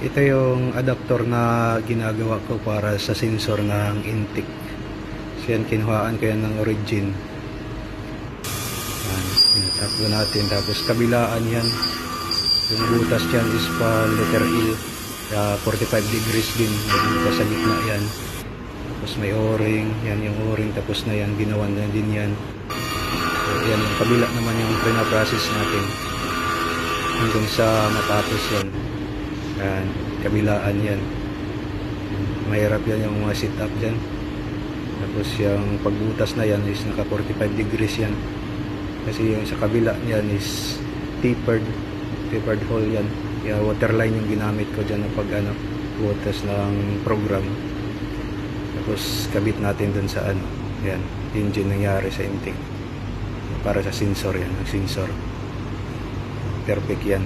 Ito yung adapter na ginagawa ko para sa sensor ng intake. So yan, kinuhaan ko yan ng origin. Yan, takbo natin. Tapos kabilaan yan. Yung butas yan is pa letter E. 45 degrees din. Butas sa gitna yan. Tapos may o-ring. Yan yung o-ring. Tapos na yan, ginawan na din yan. So yan, yung kabila naman yung pre-process natin. Hanggang sa matapos yan. Yan, kabilaan yan. Mahirap yan yung mga sit up dyan. Tapos yung pagbutas na yan is naka 45 degrees yan. Kasi yung sa kabila yan is tapered hole yan. Yung waterline yung ginamit ko dyan na pag butas ng program. Tapos kabit natin dun sa yan, engine nangyari sa intake. Para sa sensor yan, ang sensor. Perfect yan.